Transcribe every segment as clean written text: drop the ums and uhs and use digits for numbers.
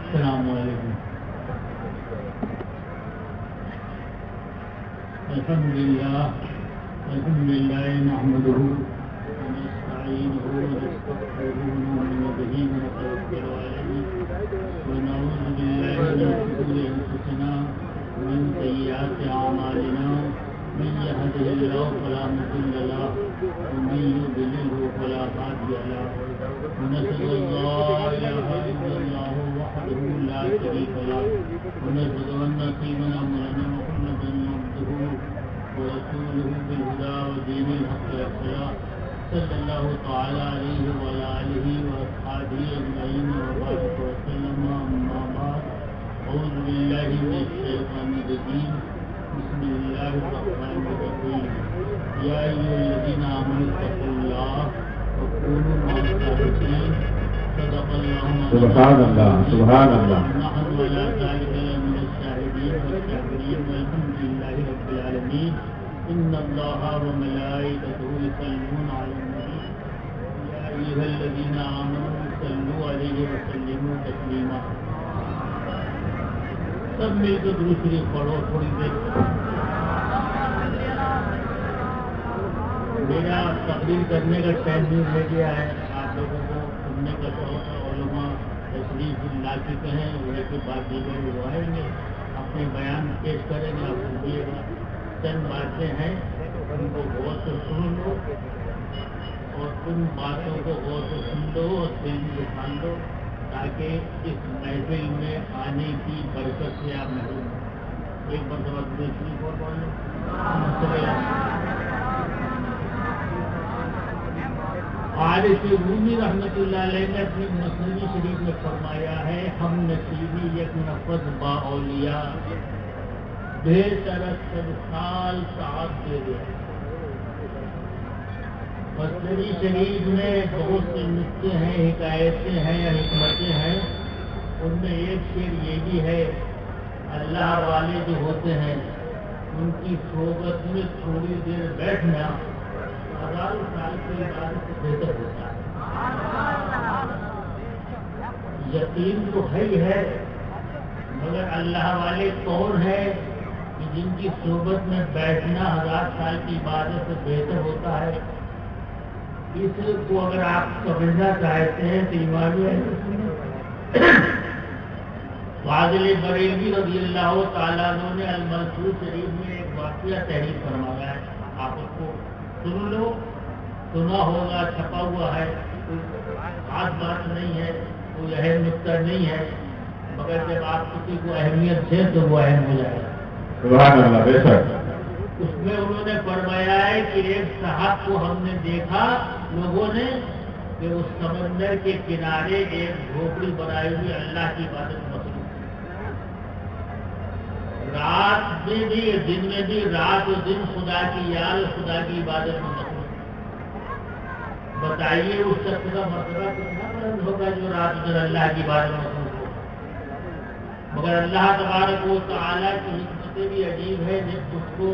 السلام علیکم. الحمد لله نحمده ونستعينه ونستغفره ونؤمن به ونتوكل عليه ونعوذ بالله من شرور انفسنا ومن سيئات اعمالنا من يهده الله فلا مضل له ومن يضلله فلا هادي له ونشهد ان لا اله الا الله وحده لا شريك له ونشهد ان سيدنا مولانا محمدا عبده ورسوله بالهدى ودين الحق والصلاة صلى الله تعالى عليه وعلى آله وأصحابه أجمعين وبارك وسلم. أما بعد أعوذ بالله من الشيطان الرجيم بسم الله الرحمن الرحيم. يا أيها الذين آمنوا اتقوا الله وكونوا مع الصادقين. صدق الله. سبحان الله سبحان الله. نحن على ذلك من الشاهدين والشاكرين والحمد لله رب العالمين. إن الله وملائكته يصلون على النبي يا أيها الذين آمنوا صلوا عليه وسلموا تسليما. سب مل کے درود شریف پڑھو تھوڑی دیر. میرا تقریر کرنے کا ٹائم بھی رہ گیا ہے. آپ لوگوں کو سننے کا شوق ہے. علماء تشریف لا چکے ہیں. انہیں کے بعد دیگر وہ آئیں گے اپنے بیان پیش کریں گے. آپ سنیے گا. چند باتیں ہیں ان کو غور سے سن لو اور ان باتوں کو غور سے سن لو اور دل میں ٹھان لو تاکہ اس محفل میں آنے کی برکت سے آپ محروم ہوں. ایک مرتبہ شریف اور پڑھ لو. عارف رومی رحمۃ اللہ علیہ نے اپنی مسنوی شریف میں فرمایا ہے ہم نصیبی یک نفذ با اولیاء بہتر سب سال ساتھ دے دیا. مسنوی شریف میں بہت سے نسخے ہیں, حکایتیں ہیں یا حکمتیں ہیں. ان میں ایک شعر یہ بھی ہے اللہ والے جو ہوتے ہیں ان کی صحبت میں تھوڑی دیر بیٹھنا ہزاروں سال کی عبادت سے بہتر ہوتا ہے. یقین تو ہے ہی ہے مگر اللہ والے کون ہے کہ جن کی صحبت میں بیٹھنا 1000 سال کی عبادت سے بہتر ہوتا ہے. اس کو اگر آپ سمجھنا چاہتے ہیں تو امام فاضل بریلوی رضی اللہ تعالیٰ عنہ نے المنصور شریف میں ایک واقعہ تحریر فرمایا ہے. آپ اس کو سن لو. سنا ہوگا, چھپا ہوا ہے, کوئی خاص بات نہیں ہے, کوئی اہم نقطہ نہیں ہے, مگر جب آپ کسی کو اہمیت دیں تو وہ اہم ہو جائے گا. سبحان اللہ. بے شک اس میں انہوں نے فرمایا ہے کہ ایک صاحب کو ہم نے دیکھا لوگوں نے کہ اس سمندر کے کنارے ایک جھوپڑی بنائی ہوئی اللہ کی عبادت مصروف. رات میں بھی دن میں بھی رات و دن خدا کی یاد خدا کی عبادت میں مصروف. بتائیے اس شخص کا مرتبہ کتنا بلند ہوگا جو رات دن اللہ کی عبادت میں مصروف ہو. مگر اللہ تبارک و تعالیٰ کی حکمتیں بھی عجیب ہے. جب اس کو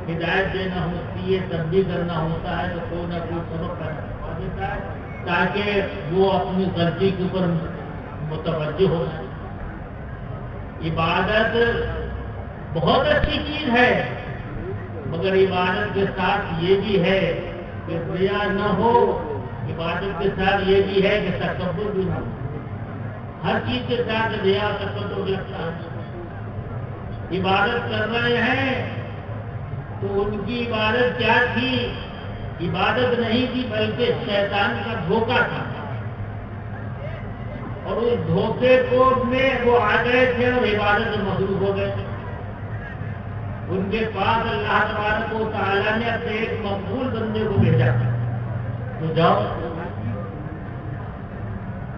ہدایت دینا ہوتی ہے تنبیہ کرنا ہوتا ہے تو کوئی نہ کوئی سبب پیدا کر دیتا ہے تاکہ وہ اپنی غلطی کے اوپر متوجہ ہو جائے. عبادت بہت اچھی چیز ہے مگر عبادت کے ساتھ یہ بھی ہے کہ ریا نہ ہو. عبادت کے ساتھ یہ بھی ہے کہ تکبر بھی نہ ہو. ہر چیز کے ساتھ ریا تکبر لگتا ہے. عبادت کر رہے ہیں تو ان کی عبادت کیا تھی؟ عبادت نہیں تھی بلکہ شیطان کا دھوکہ تھا. اور اس دھوکے کو میں وہ آ گئے تھے اور عبادت میں مصروف ہو گئے تھے. ان کے پاس اللہ تبارک و تعالیٰ نے اپنے ایک مقبول بندے کو بھیجا تو جاؤ.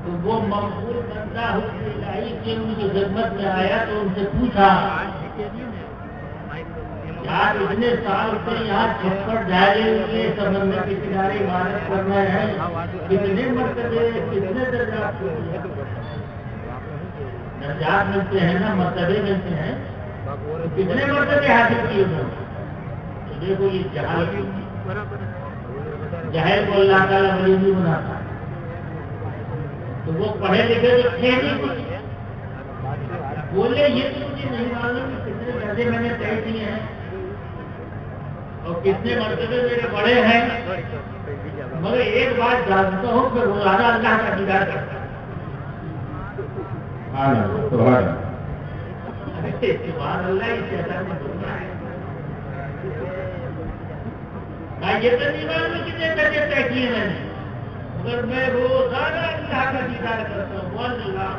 تو وہ مقبول بندہ حکم الہی کے ان کی خدمت میں آیا تو ان سے پوچھا یار اتنے سال سے یہاں چھپڑ جھاڑے ہوئے سمندر کے کنارے عبادت کر رہے ہیں, کتنے مرتبے کتنے درجات ملتے ہیں نا, مرتبے ملتے ہیں, کتنے مرتبے حاصل کیے ہوئے. تو دیکھو یہ جہل کو اللہ تعالیٰ ولی نہیں بناتا. تو وہ پڑھے لکھے تو تھے نہیں, بولے یہ تو مجھے نہیں معلوم کہ کتنے پیسے میں نے طے کیے ہیں اور کتنے مرتبے میرے بڑے ہیں، مگر ایک بات جانتا ہوں کہ روزانہ اللہ کا دیدار کرتا ہوں۔ سبحان سبحان اللہ، اس شیطان نے بولنا ہے۔ میں یہ تو نہیں معلوم کتنے پیسے طے کیے میں نے، مگر میں روزانہ اللہ کا دیدار کرتا ہوں۔ اللہ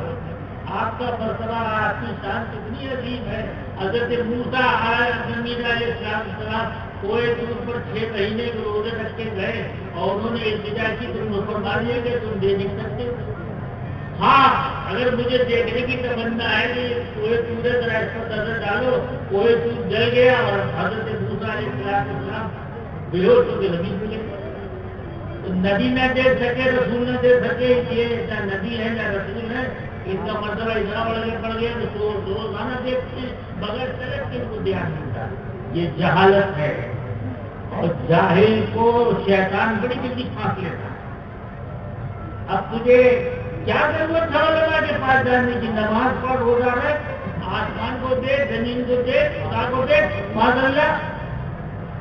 آپ کا مرتبہ، آپ کی شان کتنی عظیم ہے۔ حضرت موسیٰ علیہ السلام کوئی دور پر 6 مہینے کے روزے رکھ کے گئے اور انہوں نے التجا کی، تم فرما دیا کہ تم دے نہیں سکتے۔ ہاں، اگر مجھے دیکھنے کی تمنا ہے کہ کوئی سورج رائس پر نظر ڈالو، کوئی سورج جل گیا اور حضرت موسیٰ علیہ السلام بےہوش ہو کے زمین پہ گئے۔ تو نبی نہ دیکھ سکے، رسول نہ دیکھ سکے، یہ نہ نبی ہے نہ رسول ہے، ان کا مرتبہ اتنا پڑ گیا کہ روزانہ دیکھتے بغیر چلے کن کو دھیان ملتا۔ یہ جہالت ہے، اور جاہل کو شیطان بڑی جلدی پھانس لیتا ہے۔ اب تجھے کیا ضرورت ہے علماء کے پاس جانے کی؟ نماز پڑھ، روزہ رکھ، آسمان کو دے، زمین کو دے، خدا کو دے، معاذ اللہ۔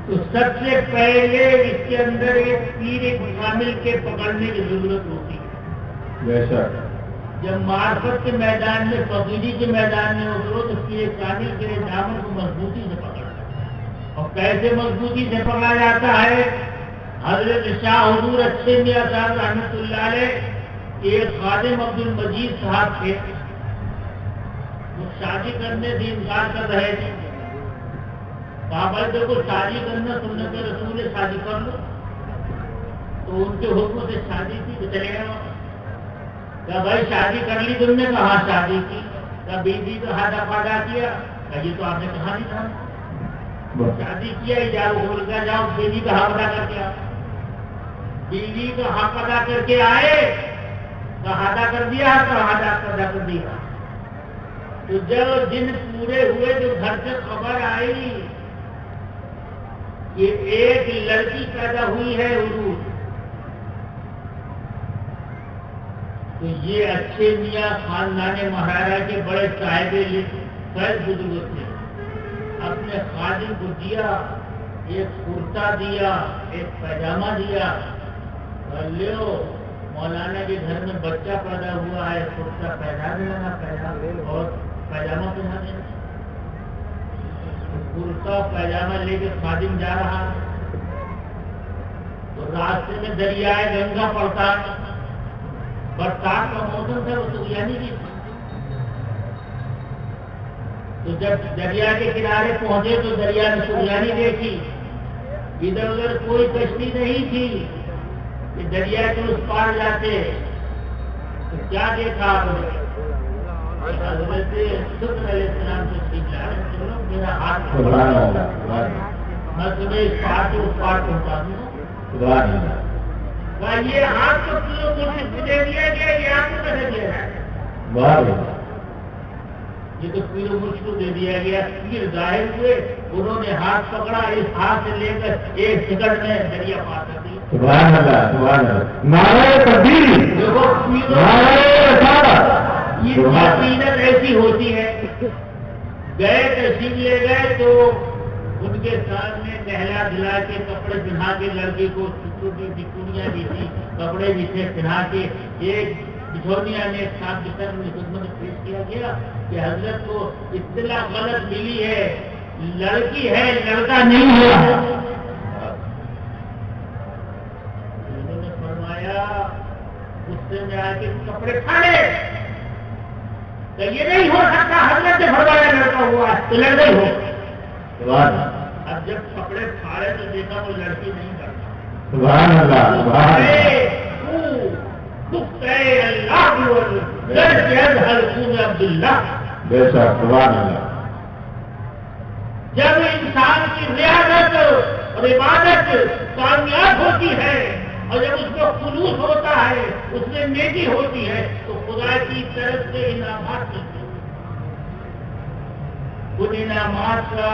تو سب سے پہلے اس کے اندر ایک پیر، ایک کامل کے پکڑنے کی ضرورت ہوتی ہے۔ بے شک جب معرفت کے میدان میں، فقیری کے میدان میں اترو تو پیر کامل کے دامن کو مضبوطی سے پکڑ، اور کیسے مضبوطی سے پکڑا جاتا ہے؟ حضرت شاہ حضور اچھے میاں صاحب رحمۃ اللہ علیہ ایک خادم عبد المجید صاحب تھے، وہ شادی کرنے سے انکار کر رہے تھے۔ کہا بھائی دیکھو، شادی کرنا سنت رسول ہے، شادی کر لو۔ تو ان کے حکم سے شادی کی تو چلے گئے۔ کہا بھائی شادی کر لی تم نے؟ کہا شادی کی۔ کہا بیوی کا ہاتھ ادا کیا؟ کہا یہ تو آپ نے کہا نہیں تھا۔ شادی کیا، جاؤ بول کر جاؤ، بیوی کا حق ادا کر کے آؤ۔ بیوی کا حق ادا کر کے آئے، کہا ادا کر دیا، کہا ادا کر دیا۔ تو جب دن پورے ہوئے تو گھر سے خبر آئی کہ ایک لڑکی پیدا ہوئی ہے حضور۔ تو یہ اچھے میاں خاندان مہاراجا کے بڑے صاحب فیض بزرگ تھے، اپنے خادم کو دیا، ایک کرتا دیا، ایک پیجامہ دیا، لو مولانا کے گھر میں بچہ پیدا ہوا ہے، کرتا پہنا دینا، اور پیجامہ پہنا دینا۔ کرتا پیجامہ لے کے خادم جا رہا، تو راستے میں دریائے گنگا پڑتا، برسات کا موسم تھا، وہ سریانی کی تھی۔ تو جب دریا کے کنارے پہنچے تو دریا میں سریانی دیکھی، ادھر ادھر کوئی کشتی نہیں تھی کہ دریا کے اس پار جاتے۔ تو کیا دیکھا آپ نے؟ حضرت خضر علیہ السلام سے سیکھا، چلو میرا ہاتھ میں تمہیں اس پار سے اس پار پہنچا دوں۔ یہ ہاتھ تو دے دیا گیا، یہ آپ کو کیسے دیا ہے؟ یہ تو پیر مرشد کو دے دیا گیا۔ پیر ظاہر ہوئے، انہوں نے ہاتھ پکڑا، اس ہاتھ سے لے کر 1 سیکنڈ میں دریا پار کر دی۔ سبحان اللہ، سبحان اللہ، نعرہ تکبیر، دیکھو نعرہ رسالت۔ یہ محنت ایسی ہوتی ہے۔ گئے تشریف لے گئے تو ان کے سامنے نہلا دھلا کے کپڑے پہنا کے لڑکی کو چکوڑیاں دی تھی، کپڑے بھی تھے پہنا کے، ایک بچھونیا نے ایک صاحب کی طرف خدمت پیش کیا گیا کہ حضرت کو اطلاع غلط ملی ہے، لڑکی ہے لڑکا نہیں ہوا۔ انہوں نے فرمایا غصے میں آ کے کپڑے پھاڑے، کہ یہ نہیں ہو سکتا، حضرت نے فرمایا لڑکا ہوا ہے تو لڑکا ہی ہو۔ اب جب کپڑے پھاڑے تو دیکھا وہ لڑکی نہیں کرتا۔ سبحان اللہ، سبحان اللہ، عبداللہ۔ بے شک، سبحان اللہ۔ جب انسان کی ریاضت اور عبادت کامیاب ہوتی ہے اور جب اس کو خلوص ہوتا ہے، اس میں نیکی ہوتی ہے، تو خدا کی طرف سے انعامات ملتے ہیں۔ ان انعامات کا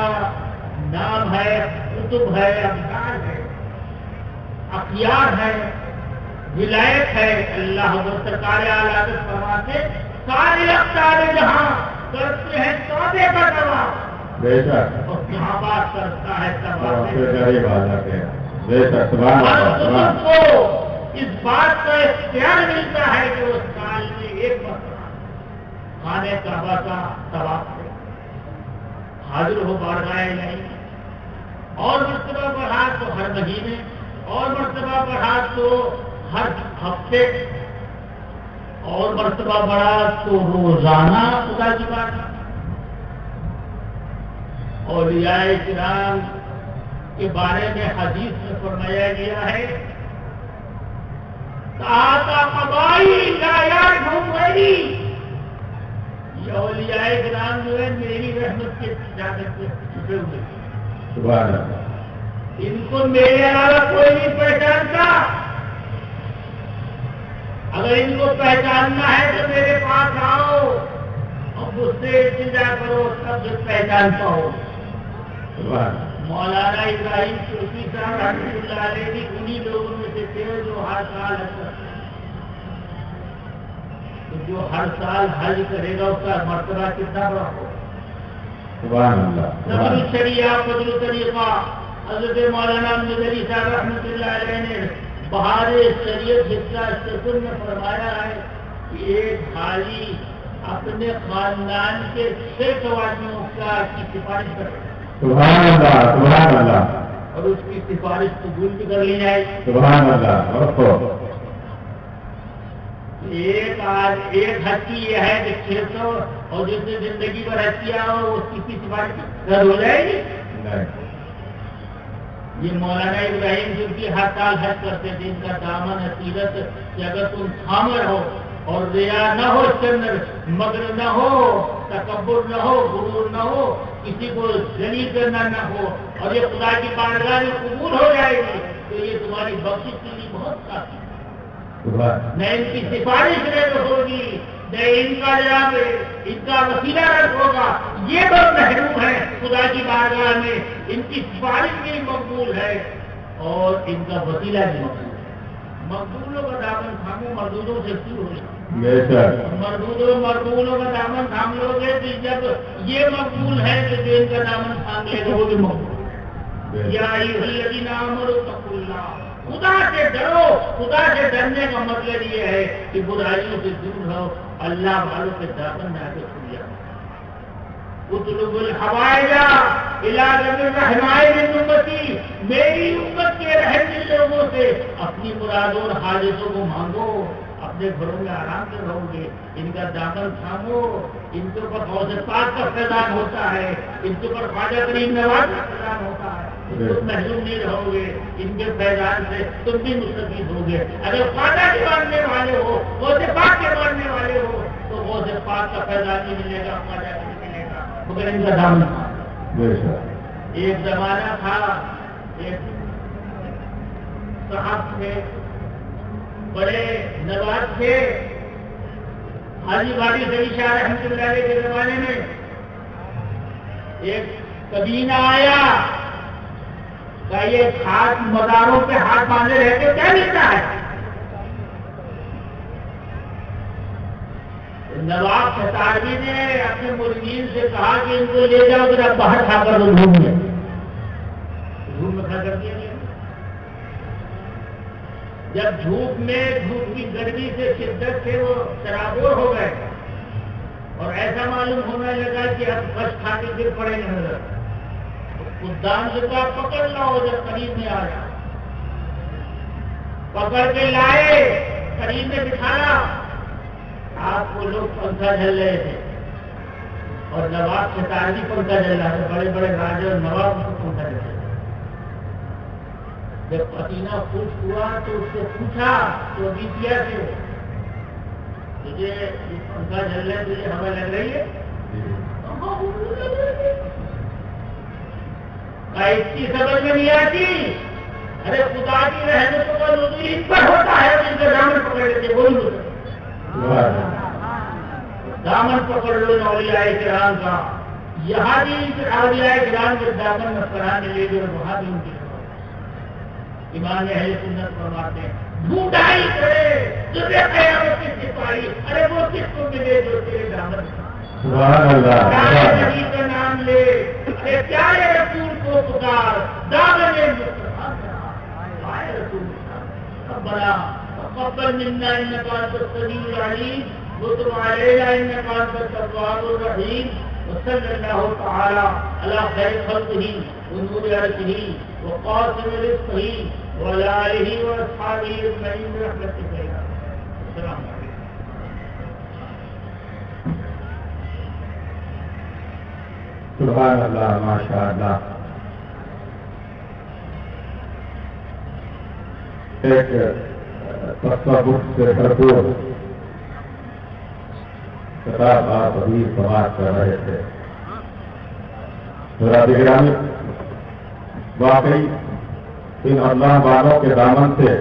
نام ہے کتب ہے، ابدال ہے، اخیار ہے، ولایت ہے۔ اللہ سرکار اعلیٰ فرماتے سارے اختیار جہاں کرتے ہیں توبے کا طواف بے شک اور صحابہ کرتا ہے اور طواف پھر غریب آ جاتے ہیں بے شک سبحان ہر اللہ سبحان بزرگ کو اس بات کا اختیار ملتا ہے کہ وہ سال میں ایک مرتبہ خانہ کعبہ کا طواف کرے حاضر ہو بارگاہ الہی اور مرتبہ بڑھا تو ہر مہینے اور مرتبہ بڑھا تو ہر ہفتے اور مرتبہ بڑھا تو روزانہ خدا کی بات اولیاء کرام کے بارے میں حدیث میں فرمایا گیا ہے تاتا قبائی لا یعرفہم غیری یہ اولیاء کرام جو ہے میری رحمت کے اجازت سے چھپے ہوئے سبحان اللہ ان کو میرے علاوہ کوئی نہیں پہچانتا اگر ان کو پہچاننا ہے تو میرے پاس آؤ اور مجھ سے التجا کرو تب سے پہچان پاؤ سبحان اللہ مولانا ابراہیم چوٹھی صاحب رحمۃ اللہ علیہ بھی انہی لوگوں میں سے تھے جو ہر سال حج کرتے تو جو ہر سال حج کرے گا اس کا مرتبہ کتنا بڑا ہوگا سبحان اللہ نبی سبحان الشریعہ فضل الطریقہ حضرت مولانا امجد علی صاحب رحمۃ اللہ علیہ نے بہار شریعت حصہ سکن میں فرمایا ہے کہ ایک حاجی اپنے خاندان کے 6 سواریوں کی سفارش کرے سبحان اللہ سبحان اللہ اور اس کی سفارش قبول بھی کر لی جائے سبحان اللہ اور تو ایک حج کی یہ ہے کہ 600 اور جس نے زندگی بھر حج کیا ہو اس کی سفارش رد ہو جائے گی نہیں یہ مولانا ابراہیم جو کہ ہر سال حج کرتے تھے ان کا دامن حقیقت کہ اگر تم تھامر ہو اور ریا نہ ہو اس کے اندر مگر نہ ہو تکبر نہ ہو غرور نہ ہو کسی کو ذلیل کرنا نہ ہو اور یہ خدا کی بارگاہ میں قبول ہو جائے گی تو یہ تمہاری بخشش کے لیے بہت کافی ہے سبحان نہ ان کی سفارش رد ہوگی نہ ان کا جناب ان کا وسیلہ رد ہوگا یہ بہت محروم ہے خدا کی بارگاہ میں ان کی سفارش بھی مقبول ہے اور ان کا وسیلہ بھی مقبول ہے مقبولوں کا دامن تھامو مردودوں سے شروع ہو جائے بے شک مقبولوں کا دامن تھام لو گے تو جب یہ مقبول ہے تو جو ان کا دامن تھام لے گا وہ بھی مقبول یا ایھا الذین آمنوا اتقوا اللہ خدا سے ڈرو خدا سے ڈرنے کا مطلب یہ ہے کہ برائیوں سے دور رہو اللہ والوں کے دامن میں آ کے چھپ جاؤ اطلب الحوائج الی ذم الرحماء من امتی میری امت کے رہنے لوگوں سے اپنی مرادوں اور حاجتوں کو مانگو اپنے گھروں میں آرام سے رہو گے ان کا دامن تھامو ان کے اوپر غوث پاک کا فیضان ہوتا ہے ان کے اوپر خواجہ کریم نواز کا فیضان ہوتا ہے تم محروم نہیں رہو گے ان کے فیضان سے تم بھی مستفید ہوگے اگر خواجہ کے ماننے والے ہو غوث پاک کے ماننے والے ہو تو غوث پاک کا فیضان نہیں ملے گا خواجہ نہیں ملے گا مگر ان کا دامن تھامو بے شک ایک زمانہ تھا ایک صاحب تھے بڑے نواز تھے حاجی بھائی سری شاہ رحمۃ اللہ علیہ کے زمانے میں ایک کبینہ آیا کہ یہ ہاتھ مزاروں پہ ہاتھ باندھے رہتے کیا ملتا ہے نواب ستاروی نے اپنے مریدین سے کہا کہ ان کو لے جاؤ ذرا باہر کھا کر روم میں کھا کر دیا گیا جب دھوپ کی گرمی سے شدت سے وہ سرابور ہو گئے اور ایسا معلوم ہونے لگا کہ اب بس کھا کے گر پڑے گا نظر خدام سے کہا پکڑ لاؤ جب قریب میں آیا پکڑ کے لائے قریب میں بٹھایا آپ کو لوگ پنکھا جل رہے تھے اور نواب ستاروی پنکھا جل رہا تھا بڑے بڑے راجے اور نواب کو پنکھا جل رہا جب پسینہ خوش ہوا تو اس سے پوچھا تو ابھی کیا سے تجھے پنکھا جل رہا ہے تجھے ہوا لگ رہی ہے اس کی سمجھ میں نہیں آتی ارے خدا کی رحمتوں کا نزول ان پر ہوتا ہے ان کا دامن پکڑ لیتے بولو دامن پکڑ لو اولیاء کرام کا یہاں بھی اولیاء کرام کے دامن میں قرآن لے گئے اور وہاں بھی ان کی امام اہل سنت فرماتے ہیں ڈھونڈائی کرے تجھے قیامت کی سپاہی ارے وہ کس کو ملے جو تیرے دامن سبحان اللہ نبی کا نام لے، پیارے رسول کو پکار، دامن مصطفیٰ آئے رسول ربنا تقبل منا انك انت السميع العليم وتب علينا انك انت التواب الرحيم وصلى الله تعالى على خير خلقه ونور عرشه وقاسم رزقه وعلى اله واصحابه اجمعين برحمتك يا رب. السلام عليكم. سبحان اللہ ماشاء اللہ. ایک تصوف سے بھرپور کتاب آپ ابھی سماعت کر رہے تھے. حضرات گرامی، واقعی ان اللہ والوں کے دامن سے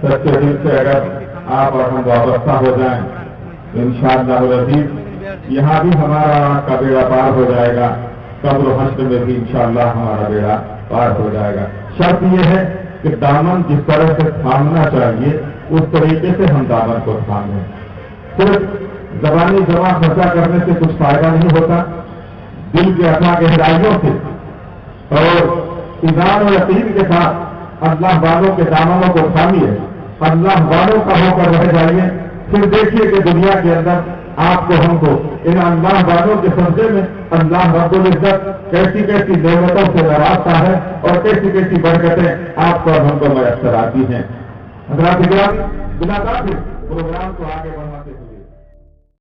سچے دل سے اگر آپ اور ہم وابستہ ہو جائیں انشاءاللہ العزیز یہاں بھی ہمارا کا بیڑا پار ہو جائے گا، قبر و حشر میں بھی انشاءاللہ ہمارا بیڑا پار ہو جائے گا. شرط یہ ہے کہ دامن جس طرح سے تھامنا چاہیے اس طریقے سے ہم دامن کو تھامیں. صرف زبانی جمع خرچہ کرنے سے کچھ فائدہ نہیں ہوتا. دل کے اپنا گہرائیوں سے اور ایمان و یقین کے ساتھ اللہ والوں کے دامنوں کو تھامیے، اللہ والوں کا ہو کر رہ جائیے. پھر دیکھیے کہ دنیا کے اندر آپ کو ہم کو ان اللہ والوں کے سبزے میں اللہ رب العزت کیسی کیسی نعمتوں سے نوازتا ہے اور کیسی کیسی برکتیں آپ کو اور ہم کو میسر آتی ہیں. حضرات گرامی، بلا تاخیر پروگرام کو آگے بڑھا